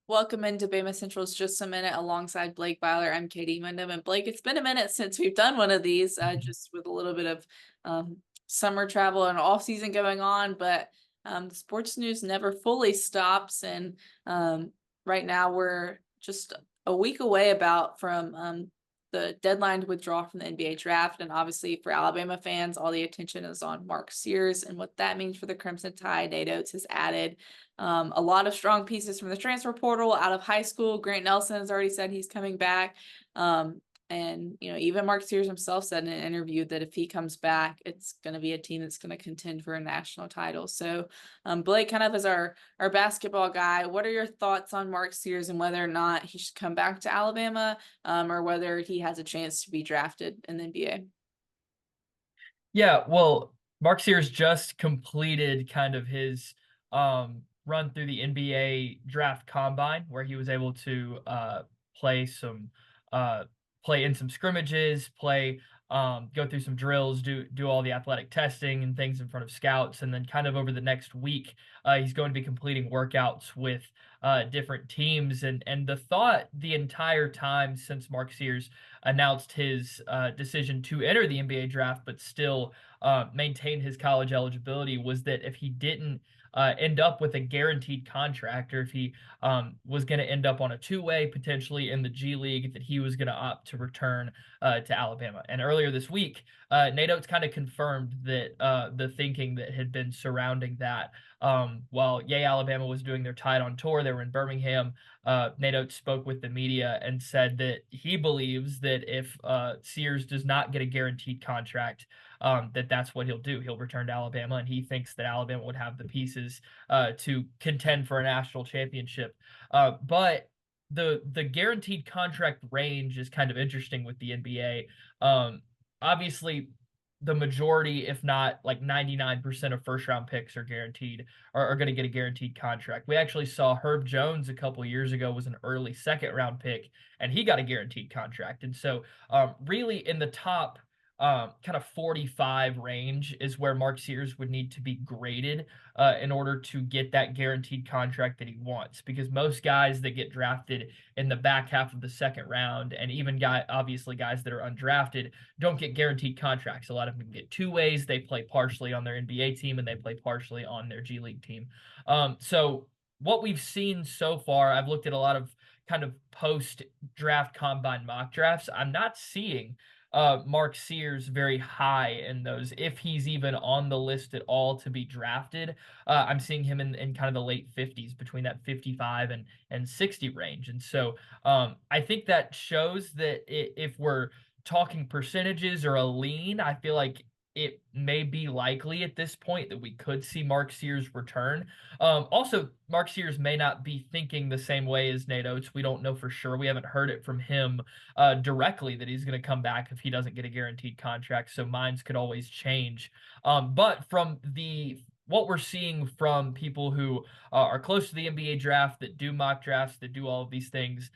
Welcome into Bama Central's Just a Minute alongside Blake Byler. I'm Katie Wyndham. And Blake, it's been a minute since we've done one of these, just with a little bit of summer travel and off season going on. But the sports news never fully stops. And right now we're just a week away from the deadline to withdraw from the NBA draft. And obviously for Alabama fans, all the attention is on Mark Sears and what that means for the Crimson Tide. Nate Oates has added a lot of strong pieces from the transfer portal out of high school. Grant Nelson has already said he's coming back. And even Mark Sears himself said in an interview that if he comes back, it's going to be a team that's going to contend for a national title. So, Blake, kind of as our basketball guy, what are your thoughts on Mark Sears and whether or not he should come back to Alabama, or whether he has a chance to be drafted in the NBA? Yeah, well, Mark Sears just completed kind of his run through the NBA draft combine where he was able to play some uh, play in some scrimmages, play go through some drills, do all the athletic testing and things in front of scouts, and then kind of over the next week, he's going to be completing workouts with different teams. And the thought the entire time since Mark Sears announced his decision to enter the NBA draft, but still maintain his college eligibility, was that if he didn't end up with a guaranteed contract, or if he was going to end up on a two-way potentially in the G League, that he was going to opt to return to Alabama. And earlier this week, Nate Oates kind of confirmed that the thinking that had been surrounding that. While Yay Alabama was doing their Tide on tour, they were in Birmingham. Nate Oates spoke with the media and said that he believes that if Sears does not get a guaranteed contract, that's what he'll do. He'll return to Alabama, and he thinks that Alabama would have the pieces to contend for a national championship. But the guaranteed contract range is kind of interesting with the NBA. Obviously, the majority, if not like 99% of first round picks are guaranteed, are going to get a guaranteed contract. We actually saw Herb Jones a couple years ago was an early second round pick, and he got a guaranteed contract. And so, really, in the top kind of 45 range is where Mark Sears would need to be graded in order to get that guaranteed contract that he wants. Because most guys that get drafted in the back half of the second round, and even obviously guys that are undrafted, don't get guaranteed contracts. A lot of them get two ways. They play partially on their NBA team and they play partially on their G League team. So what we've seen so far, I've looked at a lot of kind of post draft combine mock drafts. I'm not seeing Mark Sears very high in those, if he's even on the list at all to be drafted. I'm seeing him in kind of the late 50s, between that 55 and 60 range. And so I think that shows that if we're talking percentages or a lean, I feel like it may be likely at this point that we could see Mark Sears return. Also, Mark Sears may not be thinking the same way as Nate Oates. We don't know for sure. We haven't heard it from him directly that he's going to come back if he doesn't get a guaranteed contract. So minds could always change. But from what we're seeing from people who are close to the NBA draft, that do mock drafts, that do all of these things,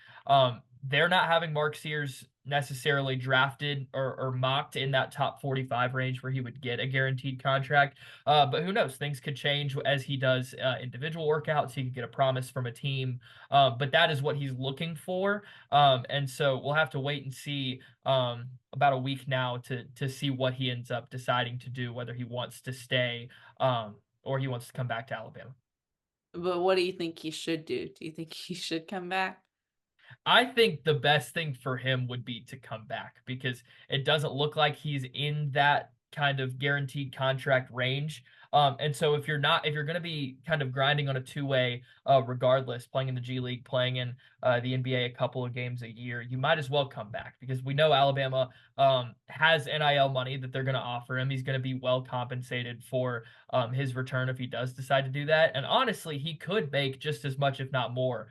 they're not having Mark Sears necessarily drafted or mocked in that top 45 range where he would get a guaranteed contract. But who knows? Things could change as he does individual workouts. He could get a promise from a team. But that is what he's looking for. And so we'll have to wait and see about a week now to see what he ends up deciding to do, whether he wants to stay or he wants to come back to Alabama. But what do you think he should do? Do you think he should come back? I think the best thing for him would be to come back, because it doesn't look like he's in that kind of guaranteed contract range. And so if you're going to be kind of grinding on a two-way, regardless, playing in the G League, playing in the NBA a couple of games a year, you might as well come back, because we know Alabama has NIL money that they're going to offer him. He's going to be well compensated for his return if he does decide to do that. And honestly, he could make just as much, if not more,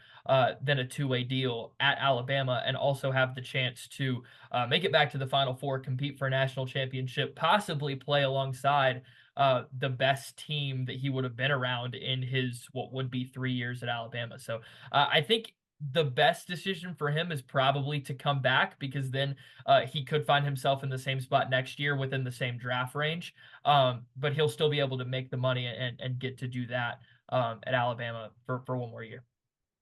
than a two-way deal at Alabama, and also have the chance to make it back to the Final Four, compete for a national championship, possibly play alongside the best team that he would have been around in his what would be 3 years at Alabama. So I think the best decision for him is probably to come back, because then he could find himself in the same spot next year within the same draft range. But he'll still be able to make the money and get to do that at Alabama for one more year.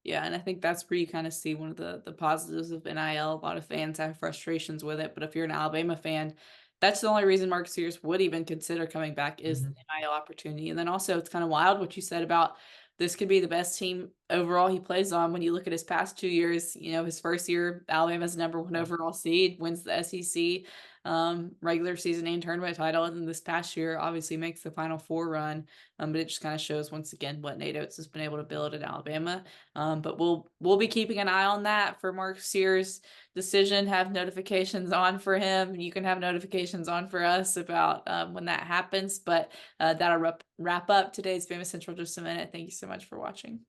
Yeah, and I think that's where you kind of see one of the positives of NIL. A lot of fans have frustrations with it, but if you're an Alabama fan, that's the only reason Mark Sears would even consider coming back is the Mhm. NIL opportunity. And then also it's kind of wild what you said about this could be the best team overall he plays on. When you look at his past 2 years, his first year, Alabama's #1 Yeah. overall seed, wins the SEC regular season and tournament title, and then this past year obviously makes the Final Four run. But it just kind of shows once again what Nate Oates has been able to build at Alabama. But we'll be keeping an eye on that for Mark Sears' decision. Have notifications on for him. You can have notifications on for us about when that happens. But that'll wrap up today's Famous Central just a minute. Thank you so much for watching.